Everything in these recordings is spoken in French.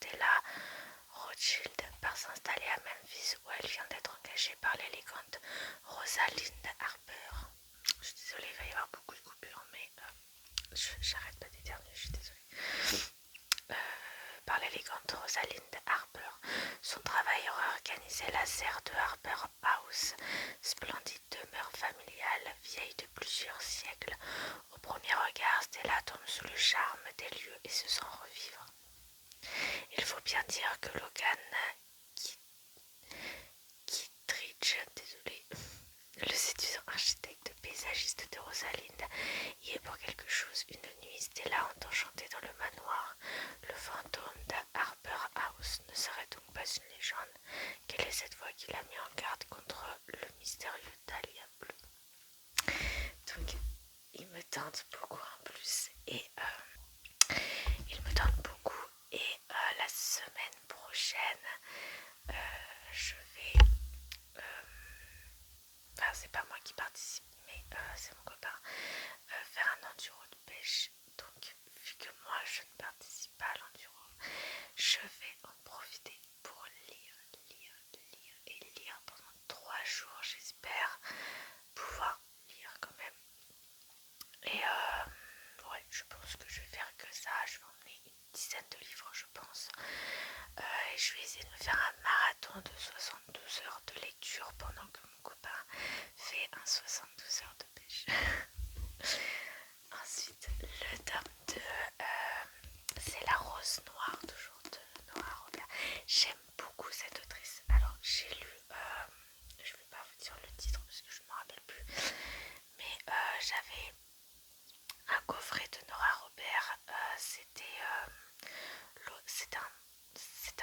Stella Rothschild part s'installer à Memphis où elle vient d'être engagée par l'élégante Rosalind Harper. Je suis désolée, il va y avoir beaucoup de coupures, mais j'arrête pas d'éternuer, je suis désolée. Par l'élégante Rosalind Harper. Son travail aurait organisé la serre de Harper House, splendide demeure familiale vieille de plusieurs siècles. Au premier regard, Stella tombe sous le charme des lieux et se sent revivre. Il faut bien dire que Logan Kittredge, le séduisant architecte paysagiste de Rosalind, y est pour quelque chose. Une nuit, Stella entend chanter dans le manoir. Le fantôme d'Harper House ne serait donc pas une légende. Quelle est cette voix qui l'a mis en garde contre le mystérieux Dahlia bleu? Donc, il me tente beaucoup en plus. Et la semaine prochaine, je vais... Enfin, c'est pas moi qui participe, mais c'est mon copain, faire un enduro de pêche. Donc, vu que moi je ne participe pas à l'enduro, je vais en profiter pour lire pendant 3 jours. J'espère pouvoir lire quand même. Et ouais, je pense que je vais faire que ça. Je vais emmener une dizaine de livres, je pense. Et je vais essayer de me faire un marathon de 72 heures de lecture pendant que mon copain fait un 72 heures de pêche. Ensuite, le tome 2, c'est La Rose Noire, toujours de Nora Robert. J'aime beaucoup cette autrice. Alors, j'ai lu, je ne vais pas vous dire le titre parce que je ne me rappelle plus, mais j'avais un coffret de Nora Robert. C'était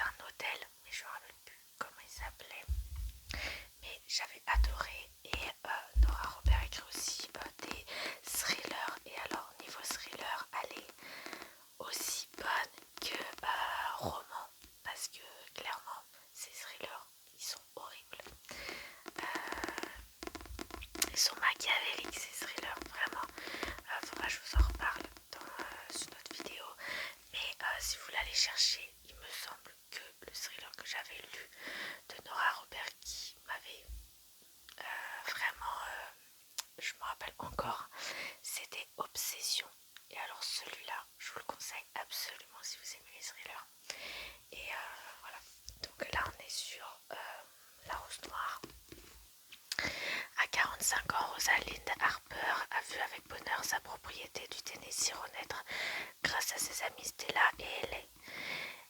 un hôtel, mais je ne me rappelle plus comment il s'appelait. Mais j'avais adoré. Et Nora Robert écrit aussi des thrillers. Et alors, niveau thriller, elle est aussi bonne que roman, parce que clairement, ces thrillers, ils sont horribles. Ils sont machiavéliques, ces thrillers, vraiment. Faudra que je vous en reparle sur notre vidéo. Mais si vous l'allez chercher, il me semble que le thriller que j'avais lu de Nora Robert qui m'avait vraiment, je me rappelle encore, c'était Obsession. Et alors celui-là, je vous le conseille absolument si vous aimez les thrillers. Et voilà, donc là on est sur La Rose Noire. À 45 ans, Rosalind Harper a vu avec bonheur sa propriété du Tennessee renaître grâce à ses amies Stella et Ellie.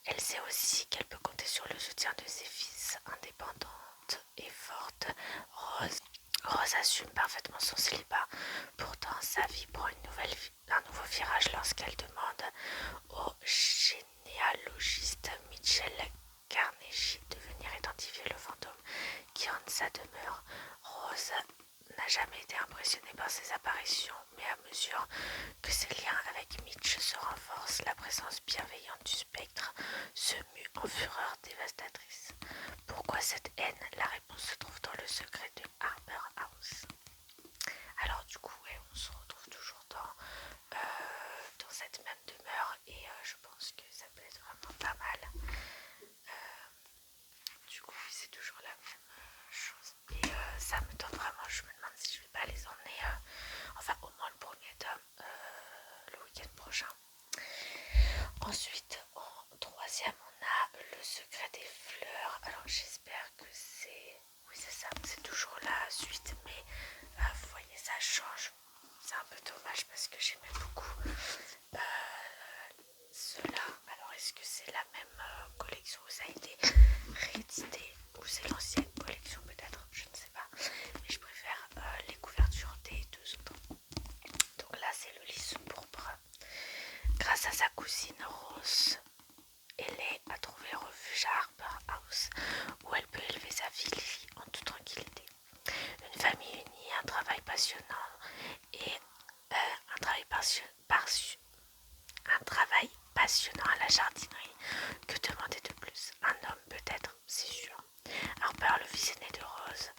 Elle sait aussi qu'elle peut compter sur le soutien de ses fils. Indépendante et forte, Rose assume parfaitement son célibat. Pourtant, sa vie prend un nouveau virage lorsqu'elle demande au généalogiste Mitchell Carnegie de venir identifier le fantôme qui hante sa demeure. Rose n'a jamais été impressionnée par ses apparitions, mais à mesure que ses liens avec Mitch se renforcent, la présence bienveillante du spectre se mue en fureur dévastatrice. Pourquoi cette haine? La réponse se trouve dans le secret de Harper House. Alors du coup, ouais, on se retrouve toujours dans cette même demeure et je pense que ça peut être vraiment pas mal. Du coup, c'est toujours la même chose. Et ça me tente vraiment, je me demande si je vais pas les emmener, enfin au moins le premier tome, le week-end prochain. Ensuite, en troisième, on a Le Secret des Fleurs. Alors j'espère que c'est... Oui, c'est ça, c'est toujours la suite, mais vous voyez, ça change. C'est un peu dommage parce que j'aimais beaucoup cela. Alors est-ce que c'est la même collection où ça a été réédité ou c'est l'ancienne collection peut-être? Je ne sais pas. Mais je préfère les couvertures des deux autres. Donc là, c'est Le Lys pourpre. Grâce à sa cousine Rose, Ellie a trouvé refuge à Harper House où elle peut élever sa fille Lily en toute tranquillité. Une famille unie, un travail passionnant et un travail passionnant à la jardinerie. Que demander de plus? Un homme peut-être, c'est sûr. Harper, le fils aîné de Rose,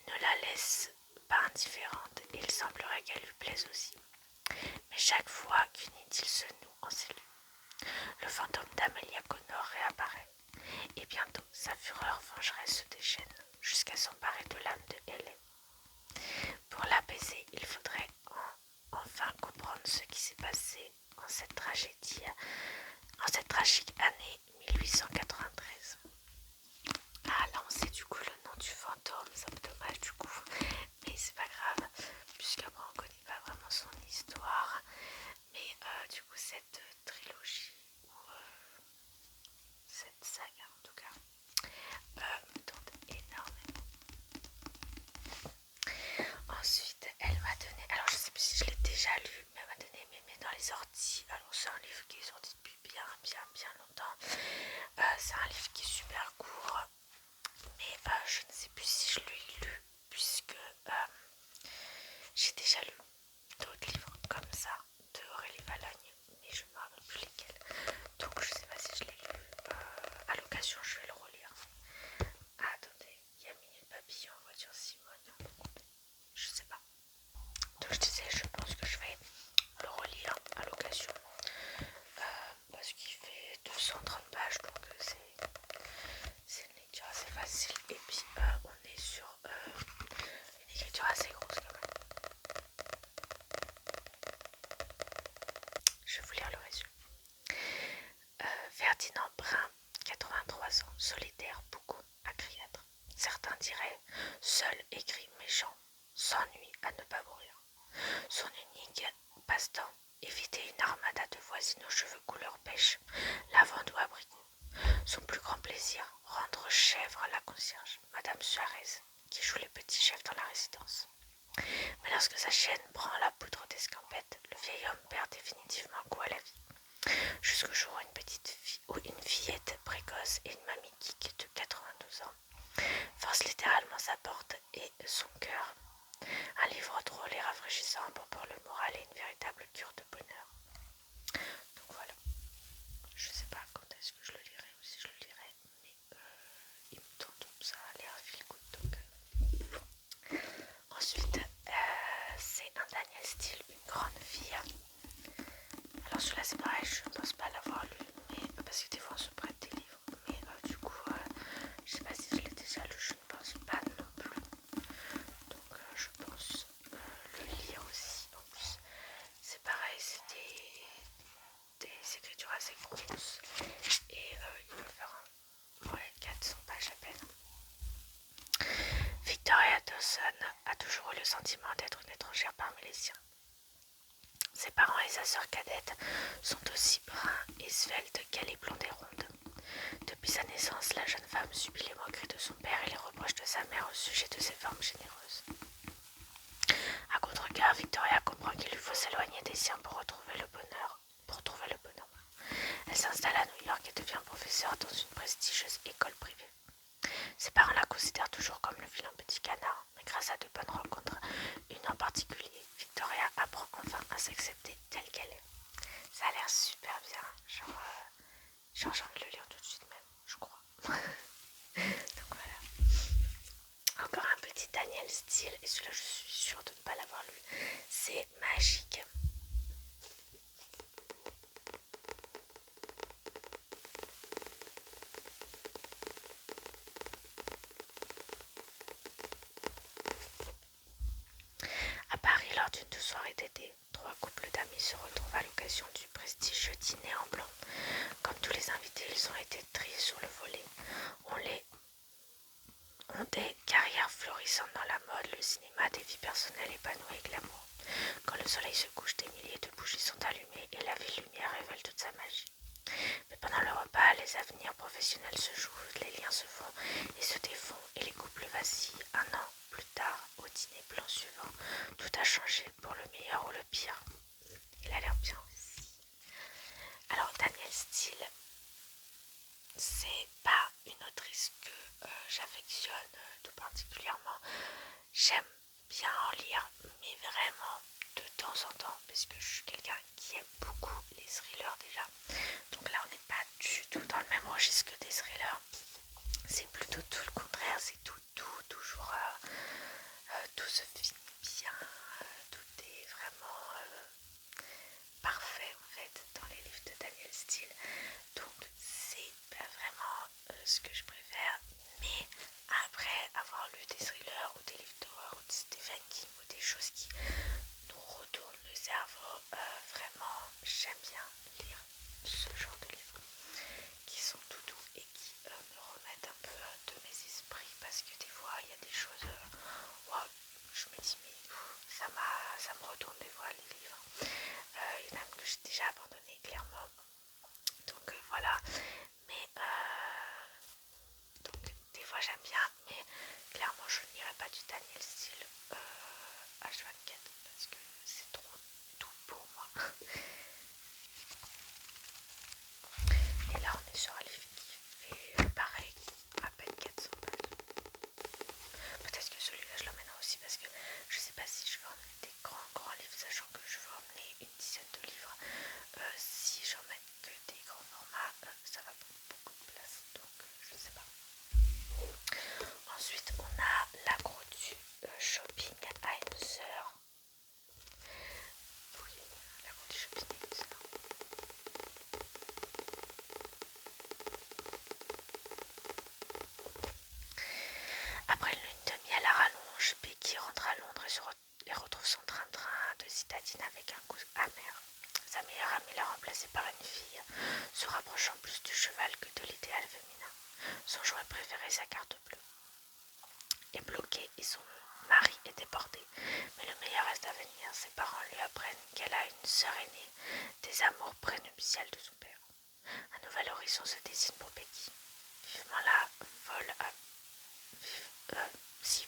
ne la laisse pas indifférente et il semblerait qu'elle lui plaise aussi. Mais chaque fois qu'une idylle se noue en cellule, le fantôme d'Amelia Connor 130 pages, donc c'est une lecture assez facile. Et puis on est sur une écriture assez grosse quand même. Je vais vous lire le résumé. Ferdinand Brun, 83 ans, solitaire, beaucoup acariâtre. Certains diraient seul, écrit, méchant, s'ennuie à ne pas mourir. Son unique passe-temps, éviter une armada de voisines aux cheveux couleur pêche, lavande ou abricot. Son plus grand plaisir, rendre chèvre à la concierge, Madame Suarez, qui joue les petits chefs dans la résidence. Mais lorsque sa chaîne prend la poudre d'escampette, le vieil homme perd définitivement goût à la vie. Jusqu'au jour où une fillette précoce et une mamie geek de 92 ans force littéralement sa porte et son cœur. Un livre drôle et rafraîchissant pour le moral et une véritable cure de bonheur. Donc voilà, je sais pas quand est-ce que je le lirai ou si je le lirai, mais il me tente, ça a l'air feel good. Donc, ensuite, c'est un Daniel Steele, une grande fille. Alors celui-là c'est pareil, je ne pense pas l'avoir lu, mais parce que des fois on se prête des livres, mais du coup, je sais pas si je l'ai déjà lu, je ne pense pas non plus. Donc je pense le lire aussi. En plus, c'est pareil, c'est des écritures assez grosses et il va faire 400 pages à peine. Victoria Dawson a toujours eu le sentiment d'être une étrangère parmi les siens. Ses parents et sa sœur cadette sont aussi bruns et sveltes qu'elle est blonde et ronde. Depuis sa naissance, la jeune femme subit les moqueries de son père et les reproches de sa mère au sujet de ses formes généreuses. À contre-cœur, Victoria comprend qu'il lui faut s'éloigner des siens pour trouver le bonheur. Elle s'installe à New York et devient professeure dans une prestigieuse école privée. Ses parents la considèrent toujours comme le vilain petit canard, mais grâce à de bonnes rencontres, une en particulier, Victoria apprend enfin à s'accepter telle qu'elle est. Ça a l'air super bien, genre j'ai envie de le lire tout de suite même, je crois. Donc voilà. Encore un petit Daniel Steele, et celui-là je suis sûre de ne pas l'avoir lu. C'est Magique. À Paris, lors d'une soirée d'été, 3 couples d'amis se retrouvent à l'occasion du prestigieux dîner en blanc. Comme tous les invités, ils ont été triés sur le volet. Ont des carrières florissantes dans la mode, le cinéma, des vies personnelles épanouies et glamour. Quand le soleil se couche, des milliers de bougies sont allumées et la ville lumière révèle toute sa magie. Mais pendant le repas, les avenirs professionnels se jouent, les liens se font et se défont et les couples vacillent. Un an plus tard, au dîner blanc suivant, tout a changé pour le meilleur ou le pire. Il a l'air bien aussi. Alors Daniel Steele, c'est pas une autrice que j'affectionne tout particulièrement. J'aime bien en lire, mais vraiment de temps en temps, parce que je suis quelqu'un qui aime beaucoup les thrillers déjà. Donc là on n'est pas du tout dans le même registre que des thrillers. C'est plutôt tout le contraire, c'est toujours tout se finit bien, tout est vraiment parfait en fait dans les livres de Daniel Steele. Donc c'est vraiment ce que je préfère. Mais après avoir lu des thrillers ou des livres d'horreur ou de Stephen King ou des choses qui nous retournent le cerveau, vraiment j'aime bien lire ce genre de livres cheval que de l'idéal féminin. Son jouet préféré, sa carte bleue, est bloqué et son mari est déporté. Mais le meilleur reste à venir. Ses parents lui apprennent qu'elle a une sœur aînée, des amours prénuptiales de son père. Un nouvel horizon se dessine pour Becky.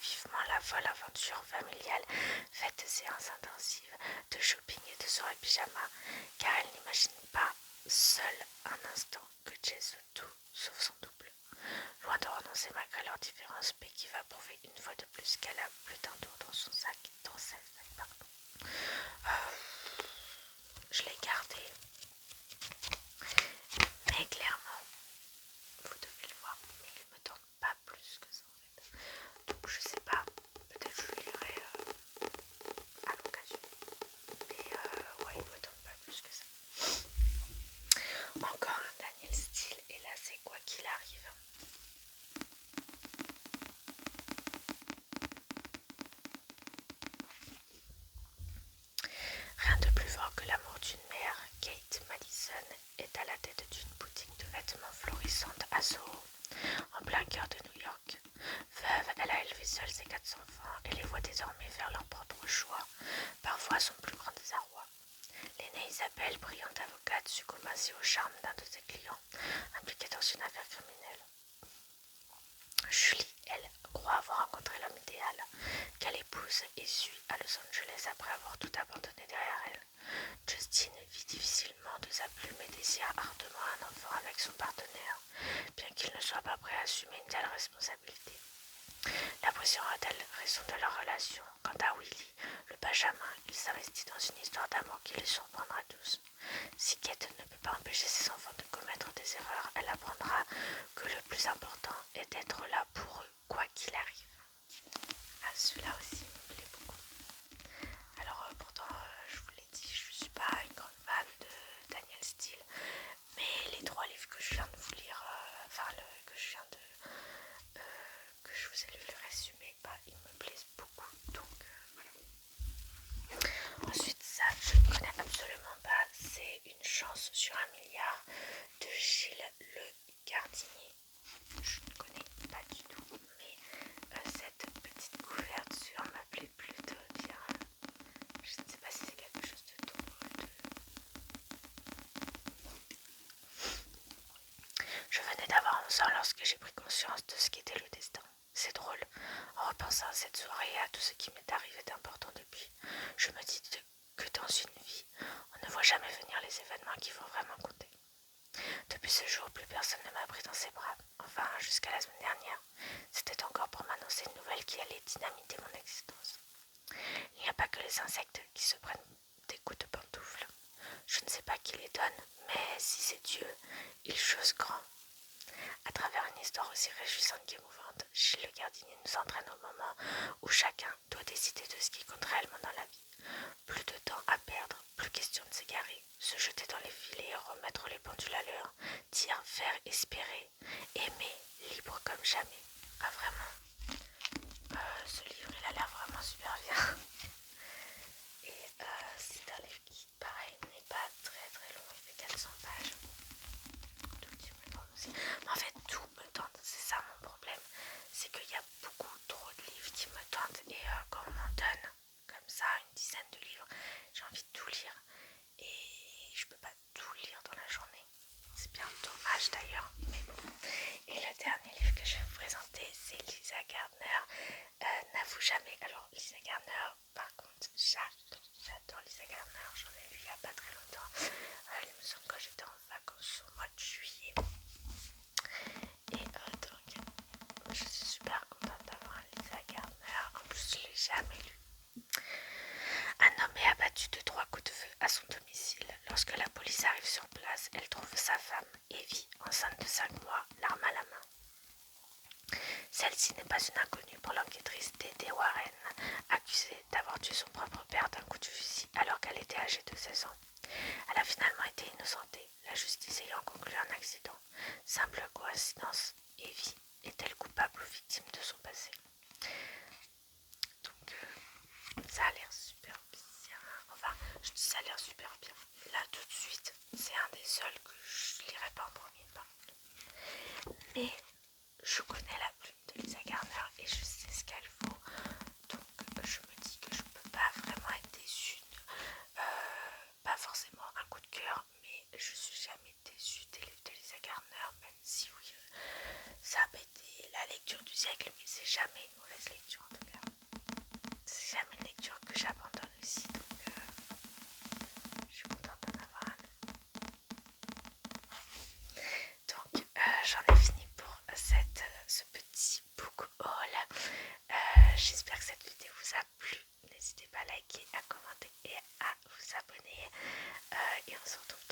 Vivement la folle aventure familiale, faite de séances intensives, de shopping et de soirées pyjama, car elle n'imagine pas seule un instant que Jay soit tout sauf son double. Loin de renoncer malgré leurs différences, Becky va prouver une fois de plus qu'elle a plus d'un tour dans son sac, dans sa sac, pardon. Je l'ai gardé, mais clairement, vous devez le voir, mais il me tente pas plus que ça en fait. Donc je sais pas, peut-être je le lirai à l'occasion, mais ouais, il me tente pas plus que ça. Encore un Daniel Steele, et là c'est quoi qu'il arrive. Rien de plus fort que l'amour d'une mère. Kate Madison est à la tête d'une boutique de vêtements florissante à Soho, en plein cœur de New York. Veuve, elle a élevé seule ses 4 enfants et les voit désormais faire leur propre choix, parfois son plus grand désarroi. L'aînée Isabelle, brillante avocate, succombe ainsi au charme d'un de ses clients, impliqué dans une affaire criminelle. Julie, elle, croit avoir rencontré l'homme idéal, qu'elle épouse et suit à Los Angeles après avoir tout abandonné derrière elle. Justine vit difficilement de sa plume et désire ardemment un enfant avec son partenaire, bien qu'il ne soit pas prêt à assumer une telle responsabilité. La pression a-t-elle raison de leur relation? Quant à Willy, le benjamin, il s'investit dans une histoire d'amour qui les surprendra tous. Si Kate ne peut pas empêcher ses enfants de commettre des erreurs, elle apprendra que le plus important est d'être là pour eux, quoi qu'il arrive. Ah, celui-là aussi me plaît beaucoup. Alors pourtant, je vous l'ai dit, je ne suis pas une grande fan de Daniel Steele, mais les 3 livres que je viens de vous lire, que je vous ai lu le résumé, ils me plaisent beaucoup, donc voilà. Ensuite, ça, je ne connais absolument pas, c'est Une chance sur un milliard de Gilles Le Gardinier. Je ne connais pas du tout, mais cette petite couverture m'appelait plutôt bien. Je ne sais pas si c'est quelque chose de drôle. Je venais d'avoir 11 ans lorsque j'ai pris conscience de ce qu'était le destin. C'est drôle, en repensant à cette soirée et à tout ce qui m'est arrivé d'important depuis, je me dis que dans une vie, on ne voit jamais venir les événements qui vont vraiment compter. Depuis ce jour, plus personne ne m'a pris dans ses bras, enfin jusqu'à la semaine dernière. C'était encore pour m'annoncer une nouvelle qui allait dynamiter mon existence. Il n'y a pas que les insectes qui se prennent des coups de pantoufles. Je ne sais pas qui les donne, mais si c'est Dieu, il chose grand. À travers une histoire aussi réjouissante qu'émouvante, Gilles Le Gardinier nous entraîne au moment où chacun doit décider de ce qui compte réellement dans la vie. Plus de temps à perdre, plus question de s'égarer, se jeter dans les filets et remettre les pendules à l'heure, dire, faire, espérer, aimer, libre comme jamais. Ah vraiment, ce livre il a l'air vraiment super bien. Et c'est un livre qui, pareil, n'est pas très très long, il fait 400 pages. Mais en fait, tout me tente, c'est ça mon problème. C'est qu'il y a beaucoup trop de livres qui me tentent et quand on m'en donne comme ça une dizaine de livres, j'ai envie de tout lire. Et je peux pas tout lire dans la journée. C'est bien dommage d'ailleurs, mais bon. Et le dernier livre que je vais vous présenter, c'est Lisa Gardner. N'avoue jamais. Alors, Lisa Gardner, par contre, j'adore Lisa Gardner. J'en ai lu il y a pas très longtemps. Il me semble que j'étais en vacances au mois de juillet. Et donc, je suis super contente d'avoir Lisa Gardner. En plus, je l'ai jamais lu. Un homme est abattu de 3 coups de feu à son domicile. Lorsque la police arrive sur place, elle trouve sa femme, Evie, enceinte de 5 mois, l'arme à la main. Celle-ci n'est pas une inconnue pour l'enquêtrice Dédé Warren, accusée d'avoir tué son propre père d'un coup de fusil alors qu'elle était âgée de 16 ans. Elle a finalement été innocentée, la justice ayant conclu un accident. Simple coïncidence, Evie est-elle coupable ou victime de son passé? Donc, ça a l'air super bien. Enfin, je dis ça a l'air super bien. Là, tout de suite, c'est un des seuls que je lirai pas en premier. mais je connais la plume de Lisa Garner et je sais ce qu'elle vaut, donc je me dis que je peux pas vraiment être déçue, pas forcément un coup de cœur, mais je suis jamais déçue des livres de Lisa Garner, même si oui, ça a pas été la lecture du siècle, mais c'est jamais une mauvaise lecture en tout cas. C'est jamais une lecture que j'abandonne aussi, donc je suis contente d'en avoir un. Donc j'en ai fini pour ce petit book haul. J'espère que cette vidéo vous a plu. N'hésitez pas à liker, à commenter et à vous abonner. Et on se retrouve